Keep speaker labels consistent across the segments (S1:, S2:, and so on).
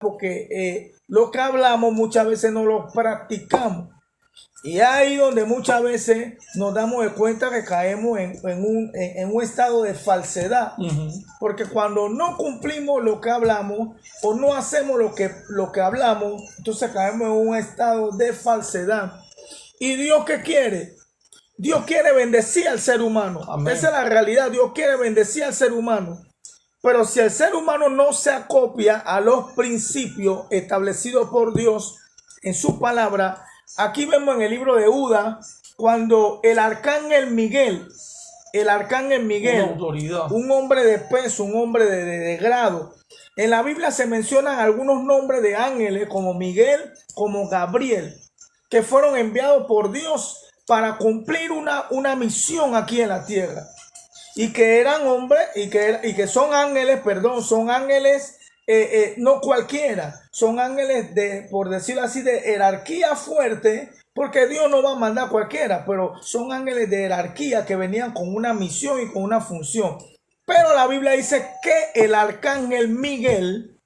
S1: porque lo que hablamos muchas veces no lo practicamos. Y ahí donde muchas veces nos damos de cuenta que caemos en un estado de falsedad. Porque cuando no cumplimos lo que hablamos o no hacemos lo que hablamos, entonces caemos en un estado de falsedad. ¿Y Dios qué quiere? Dios quiere bendecir al ser humano. Amén. Esa es la realidad. Dios quiere bendecir al ser humano. Pero si el ser humano no se acopia a los principios establecidos por Dios en su palabra, aquí vemos en el libro de Judas, cuando el arcángel Miguel, un hombre de peso, un hombre de grado, en la Biblia se mencionan algunos nombres de ángeles como Miguel, como Gabriel, que fueron enviados por Dios para cumplir una misión aquí en la tierra. Y que eran hombres y que son ángeles, son ángeles no cualquiera, son ángeles por decirlo así, de jerarquía fuerte, porque Dios no va a mandar a cualquiera, pero son ángeles de jerarquía que venían con una misión y con una función. Pero la Biblia dice que el arcángel Miguel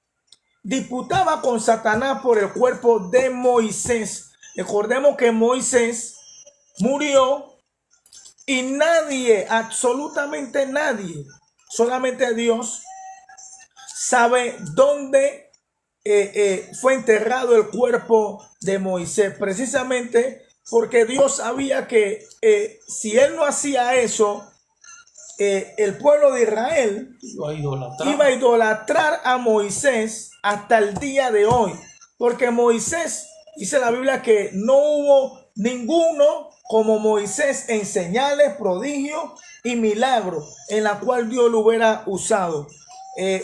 S1: disputaba con Satanás por el cuerpo de Moisés. Recordemos que Moisés murió. Y nadie, absolutamente nadie, solamente Dios sabe dónde fue enterrado el cuerpo de Moisés. Precisamente porque Dios sabía que si él no hacía eso, el pueblo de Israel iba a idolatrar a Moisés hasta el día de hoy. Porque Moisés, dice la Biblia que no hubo ninguno como Moisés en señales, prodigios y milagros en la cual Dios lo hubiera usado.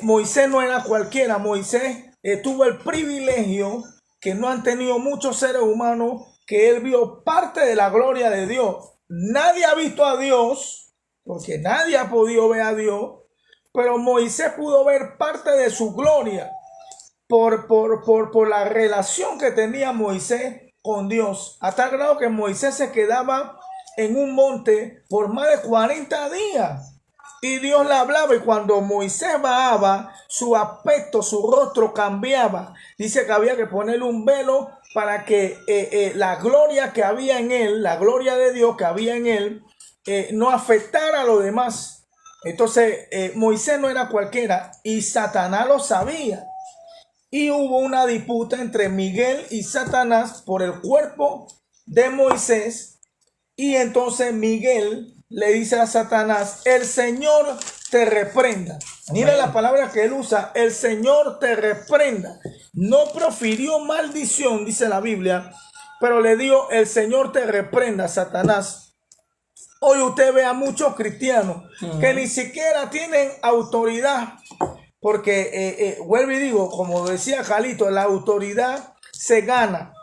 S1: Moisés no era cualquiera. Moisés tuvo el privilegio que no han tenido muchos seres humanos, que él vio parte de la gloria de Dios. Nadie ha visto a Dios, porque nadie ha podido ver a Dios, pero Moisés pudo ver parte de su gloria por la relación que tenía Moisés con Dios, a tal grado que Moisés se quedaba en un monte por más de 40 días y Dios le hablaba, y cuando Moisés bajaba, su aspecto, su rostro cambiaba. Dice que había que ponerle un velo para que la gloria que había en él, la gloria de Dios que había en él, no afectara a los demás. Entonces Moisés no era cualquiera y Satanás lo sabía. Y hubo una disputa entre Miguel y Satanás por el cuerpo de Moisés. Y entonces Miguel le dice a Satanás: el Señor te reprenda. Mira la palabra que él usa: el Señor te reprenda. No profirió maldición, dice la Biblia, pero le dio: el Señor te reprenda, Satanás. Hoy usted ve a muchos cristianos que ni siquiera tienen autoridad. Porque, vuelvo y digo, como decía Jalito, la autoridad se gana.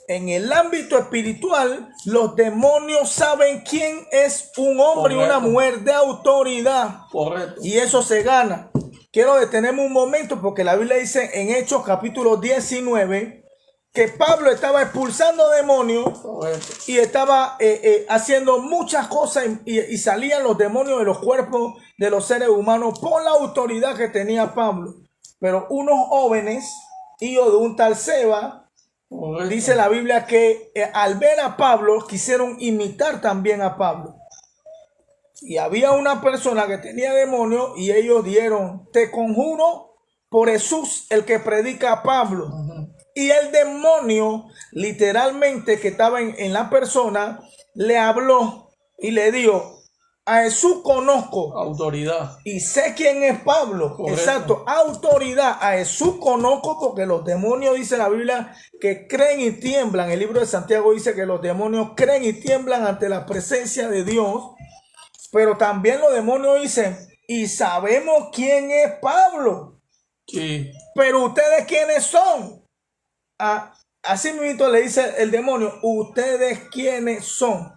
S1: En el ámbito espiritual, los demonios saben quién es un hombre y una mujer de autoridad. Correcto. Y eso se gana. Quiero detenerme un momento porque la Biblia dice en Hechos capítulo 19 que Pablo estaba expulsando demonios. Correcto. Y estaba haciendo muchas cosas y salían los demonios de los cuerpos de los seres humanos por la autoridad que tenía Pablo. Pero unos jóvenes, hijos de un tal Seba, correcto, dice la Biblia que al ver a Pablo quisieron imitar también a Pablo. Y había una persona que tenía demonio y ellos dieron: te conjuro por Jesús, el que predica a Pablo. Y el demonio, literalmente, que estaba en la persona, le habló y le dijo: a Jesús conozco. Autoridad. Y sé quién es Pablo. Correcto. Exacto. Autoridad. A Jesús conozco, porque los demonios, dice la Biblia, que creen y tiemblan. El libro de Santiago dice que los demonios creen y tiemblan ante la presencia de Dios. Pero también los demonios dicen: y sabemos quién es Pablo. Sí. Pero ustedes quiénes son. Así mismo le dice el demonio: ustedes quiénes son.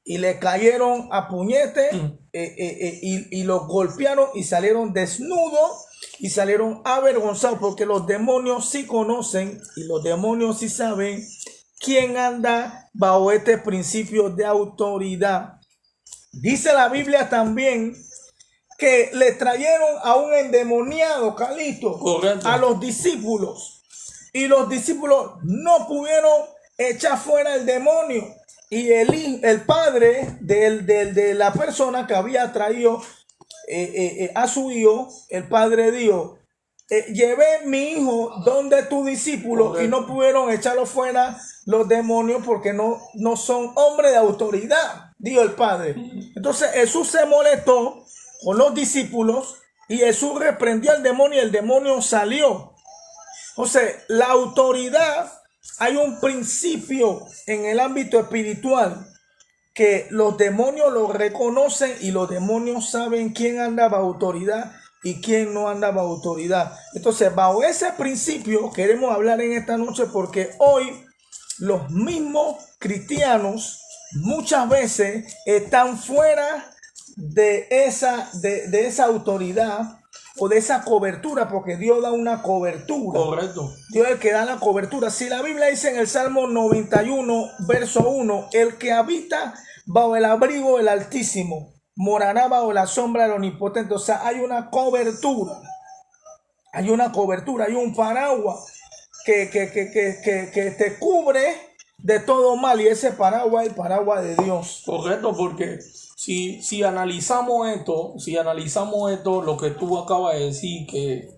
S1: Y le cayeron a puñete y los golpearon y salieron desnudos y salieron avergonzados, porque los demonios sí conocen y los demonios sí saben quién anda bajo este principio de autoridad. Dice la Biblia también que le trajeron a un endemoniado, Calixto,
S2: Correcto.
S1: a los discípulos. Y los discípulos no pudieron echar fuera el demonio. Y el padre de la persona que había traído a su hijo, el padre dijo, llevé mi hijo donde tu discípulo. Correcto. Y no pudieron echarlo fuera los demonios porque no son hombres de autoridad, dijo el padre. Entonces Jesús se molestó con los discípulos y Jesús reprendió al demonio y el demonio salió. O sea, la autoridad, hay un principio en el ámbito espiritual que los demonios lo reconocen y los demonios saben quién anda bajo autoridad y quién no anda bajo autoridad. Entonces, bajo ese principio queremos hablar en esta noche porque hoy los mismos cristianos muchas veces están fuera de esa autoridad o de esa cobertura, porque Dios da una cobertura.
S2: Correcto.
S1: Dios es el que da la cobertura. Si la Biblia dice en el Salmo 91, verso 1, el que habita bajo el abrigo del Altísimo morará bajo la sombra del Omnipotente. O sea, hay una cobertura. Hay una cobertura, hay un paraguas que te cubre de todo mal, y ese paraguas es el paraguas de Dios.
S2: Correcto, porque si analizamos esto, lo que tú acabas de decir, que